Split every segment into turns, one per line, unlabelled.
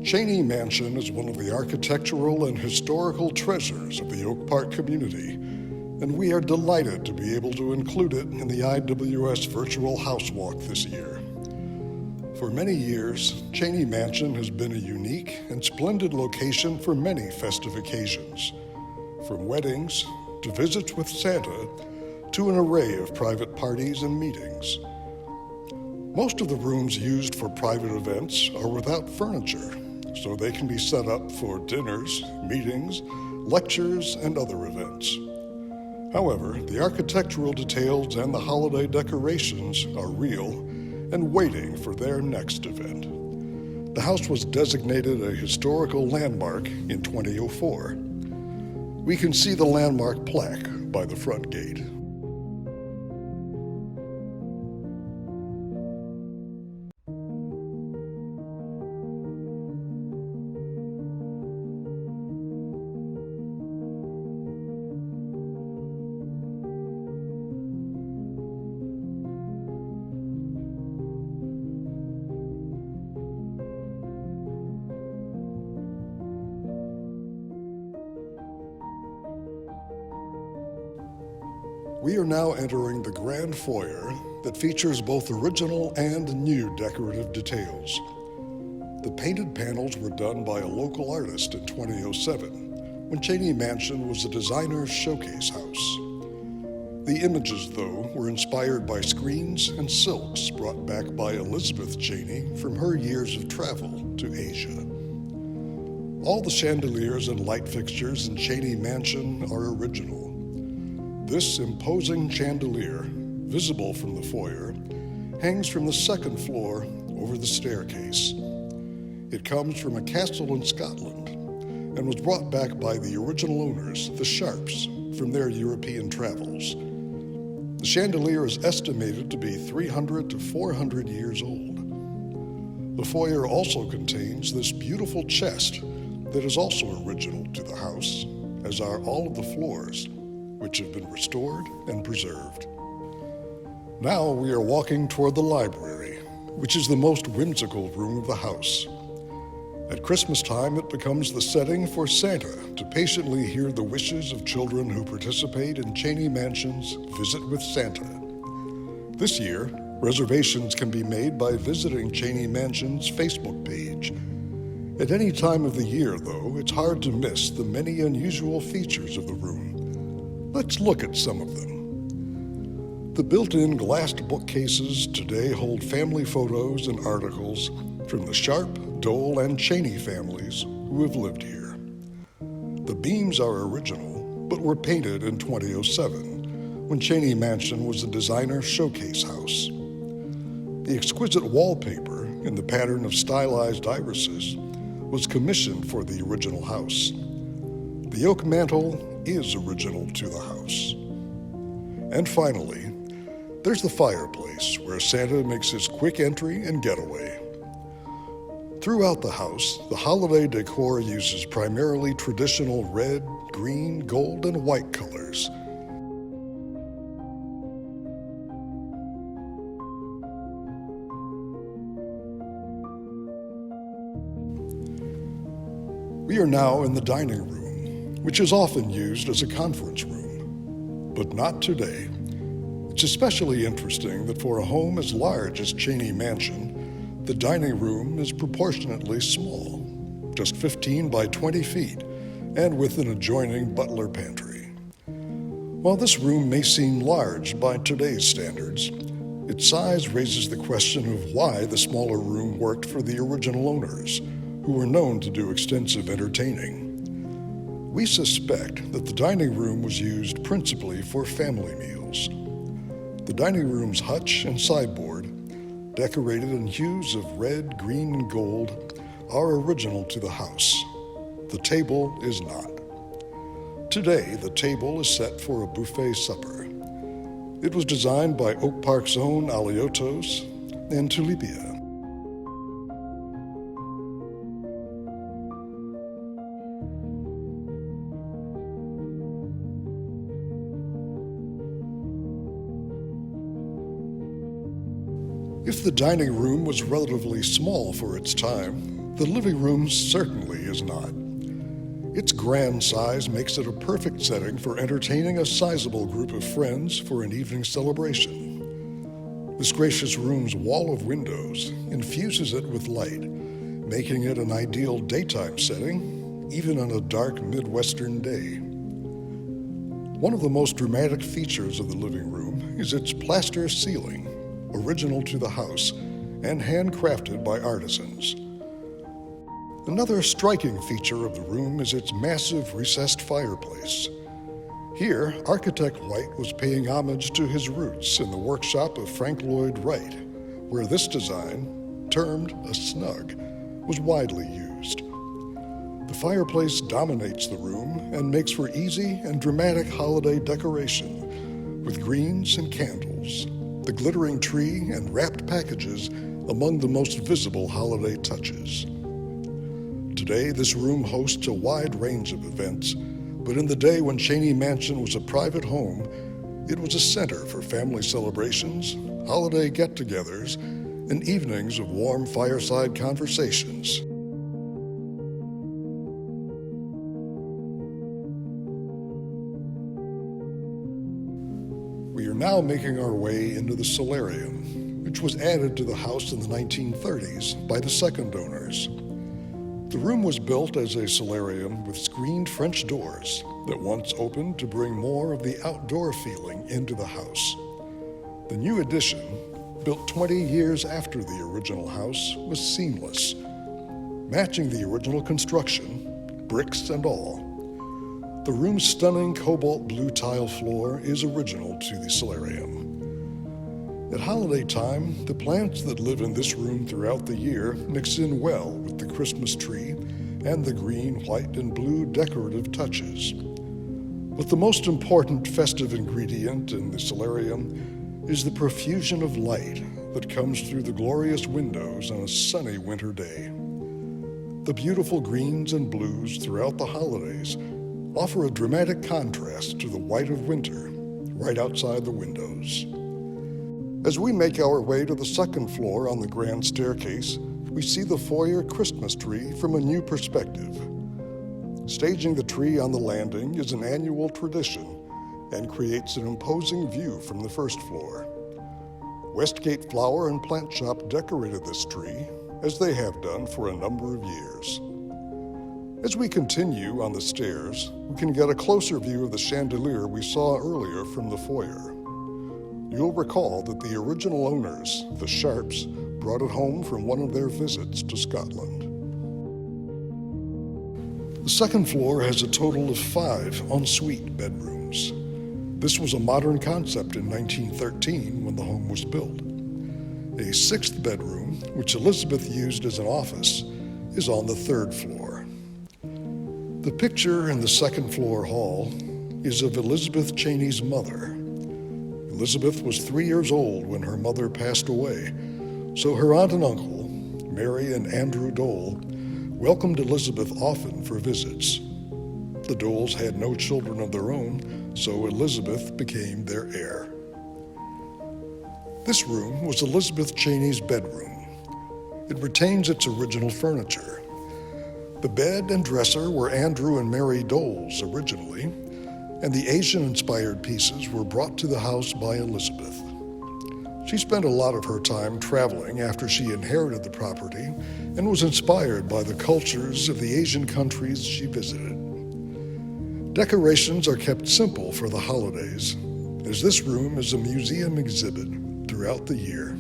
Cheney Mansion is one of the architectural and historical treasures of the Oak Park community, and we are delighted to be able to include it in the IWS Virtual House Walk this year. For many years, Cheney Mansion has been a unique and splendid location for many festive occasions, from weddings to visits with Santa to an array of private parties and meetings. Most of the rooms used for private events are without furniture, so they can be set up for dinners, meetings, lectures, and other events. However, the architectural details and the holiday decorations are real and waiting for their next event. The house was designated a historical landmark in 2004. We can see the landmark plaque by the front gate. We are now entering the grand foyer that features both original and new decorative details. The painted panels were done by a local artist in 2007, when Cheney Mansion was a designer's showcase house. The images, though, were inspired by screens and silks brought back by Elizabeth Cheney from her years of travel to Asia. All the chandeliers and light fixtures in Cheney Mansion are original. This imposing chandelier, visible from the foyer, hangs from the second floor over the staircase. It comes from a castle in Scotland and was brought back by the original owners, the Sharps, from their European travels. The chandelier is estimated to be 300 to 400 years old. The foyer also contains this beautiful chest that is also original to the house, as are all of the floors, which have been restored and preserved. Now we are walking toward the library, which is the most whimsical room of the house. At Christmas time, it becomes the setting for Santa to patiently hear the wishes of children who participate in Cheney Mansion's Visit with Santa. This year, reservations can be made by visiting Cheney Mansion's Facebook page. At any time of the year, though, it's hard to miss the many unusual features of the room. Let's look at some of them. The built-in glassed bookcases today hold family photos and articles from the Sharp, Dole, and Cheney families who have lived here. The beams are original, but were painted in 2007, when Cheney Mansion was a designer showcase house. The exquisite wallpaper in the pattern of stylized irises was commissioned for the original house. The oak mantel is original to the house. And finally, there's the fireplace where Santa makes his quick entry and getaway. Throughout the house, the holiday decor uses primarily traditional red, green, gold, and white colors. We are now in the dining room, which is often used as a conference room, but not today. It's especially interesting that for a home as large as Cheney Mansion, the dining room is proportionately small, just 15 by 20 feet, and with an adjoining butler pantry. While this room may seem large by today's standards, its size raises the question of why the smaller room worked for the original owners, who were known to do extensive entertaining. We suspect that the dining room was used principally for family meals. The dining room's hutch and sideboard, decorated in hues of red, green, and gold, are original to the house. The table is not. Today, the table is set for a buffet supper. It was designed by Oak Park's own Aliotos and Tulipia. If the dining room was relatively small for its time, The living room certainly is not. Its grand size makes it a perfect setting for entertaining a sizable group of friends for an evening celebration. This gracious room's wall of windows infuses it with light, making it an ideal daytime setting, even on a dark Midwestern day. One of the most dramatic features of the living room is its plaster ceiling, original to the house and handcrafted by artisans. Another striking feature of the room is its massive recessed fireplace. Here, architect White was paying homage to his roots in the workshop of Frank Lloyd Wright, where this design, termed a snug, was widely used. The fireplace dominates the room and makes for easy and dramatic holiday decoration, with greens and candles, the glittering tree and wrapped packages among the most visible holiday touches. Today, this room hosts a wide range of events, but in the day when Cheney Mansion was a private home, it was a center for family celebrations, holiday get-togethers, and evenings of warm fireside conversations. We are now making our way into the solarium, which was added to the house in the 1930s by the second owners. The room was built as a solarium with screened French doors that once opened to bring more of the outdoor feeling into the house. The new addition, built 20 years after the original house, was seamless, matching the original construction, bricks and all. The room's stunning cobalt blue tile floor is original to the solarium. At holiday time, the plants that live in this room throughout the year mix in well with the Christmas tree and the green, white, and blue decorative touches. But the most important festive ingredient in the solarium is the profusion of light that comes through the glorious windows on a sunny winter day. The beautiful greens and blues throughout the holidays offer a dramatic contrast to the white of winter right outside the windows. As we make our way to the second floor on the grand staircase, we see the foyer Christmas tree from a new perspective. Staging the tree on the landing is an annual tradition and creates an imposing view from the first floor. Westgate Flower and Plant Shop decorated this tree, as they have done for a number of years. As we continue on the stairs, we can get a closer view of the chandelier we saw earlier from the foyer. You'll recall that the original owners, the Sharps, brought it home from one of their visits to Scotland. The second floor has a total of 5 ensuite bedrooms. This was a modern concept in 1913 when the home was built. A 6th bedroom, which Elizabeth used as an office, is on the 3rd floor. The picture in the second floor hall is of Elizabeth Cheney's mother. Elizabeth was 3 years old when her mother passed away, so her aunt and uncle, Mary and Andrew Dole, welcomed Elizabeth often for visits. The Doles had no children of their own, so Elizabeth became their heir. This room was Elizabeth Cheney's bedroom. It retains its original furniture. The bed and dresser were Andrew and Mary Dole's originally, and the Asian-inspired pieces were brought to the house by Elizabeth. She spent a lot of her time traveling after she inherited the property and was inspired by the cultures of the Asian countries she visited. Decorations are kept simple for the holidays, as this room is a museum exhibit throughout the year.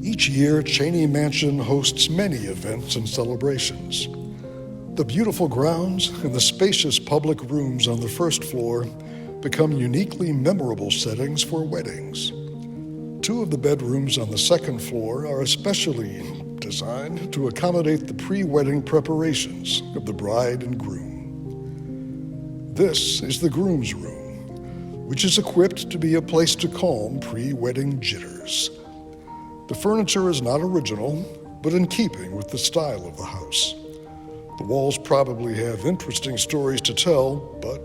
Each year, Cheney Mansion hosts many events and celebrations. The beautiful grounds and the spacious public rooms on the first floor become uniquely memorable settings for weddings. 2 of the bedrooms on the second floor are especially designed to accommodate the pre-wedding preparations of the bride and groom. This is the groom's room, which is equipped to be a place to calm pre-wedding jitters. The furniture is not original, but in keeping with the style of the house. The walls probably have interesting stories to tell, but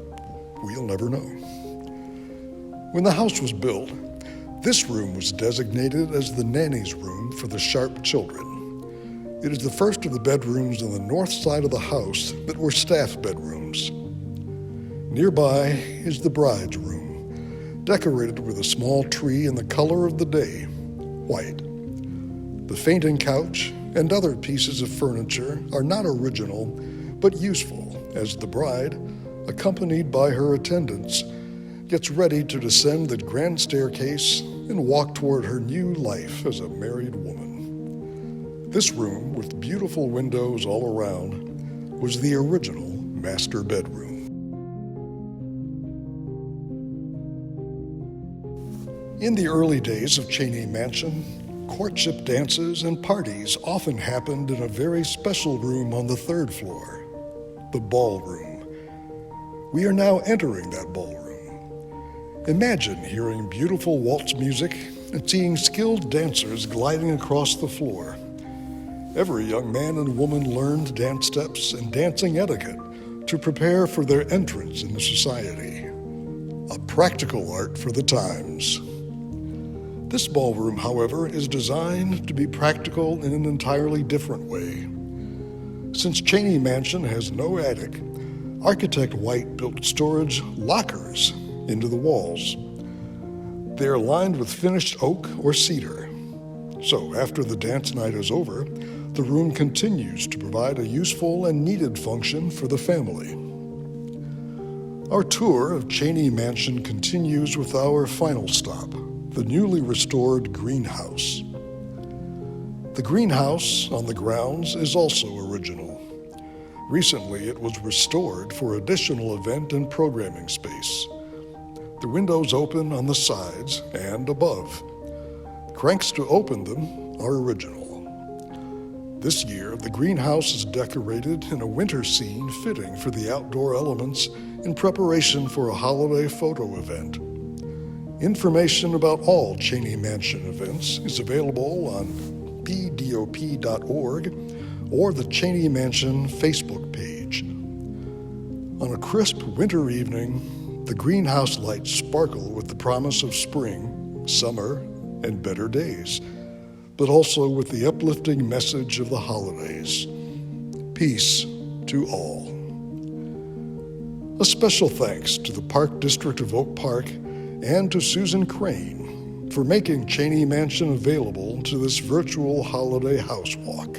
we'll never know. When the house was built, this room was designated as the nanny's room for the Sharp children. It is the first of the bedrooms on the north side of the house that were staff bedrooms. Nearby is the bride's room, decorated with a small tree in the color of the day, white. The fainting couch and other pieces of furniture are not original, but useful as the bride, accompanied by her attendants, gets ready to descend the grand staircase and walk toward her new life as a married woman. This room, with beautiful windows all around, was the original master bedroom. In the early days of Cheney Mansion, courtship dances and parties often happened in a very special room on the third floor, the ballroom. We are now entering that ballroom. Imagine hearing beautiful waltz music and seeing skilled dancers gliding across the floor. Every young man and woman learned dance steps and dancing etiquette to prepare for their entrance into society. A practical art for the times. This ballroom, however, is designed to be practical in an entirely different way. Since Cheney Mansion has no attic, architect White built storage lockers into the walls. They are lined with finished oak or cedar. So after the dance night is over, the room continues to provide a useful and needed function for the family. Our tour of Cheney Mansion continues with our final stop, the newly restored greenhouse. The greenhouse on the grounds is also original. Recently, it was restored for additional event and programming space. The windows open on the sides and above. Cranks to open them are original. This year, the greenhouse is decorated in a winter scene fitting for the outdoor elements in preparation for a holiday photo event. Information about all Cheney Mansion events is available on pdop.org or the Cheney Mansion Facebook page. On a crisp winter evening, the greenhouse lights sparkle with the promise of spring, summer, and better days, but also with the uplifting message of the holidays. Peace to all. A special thanks to the Park District of Oak Park and to Susan Crane for making Cheney Mansion available to this virtual holiday house walk.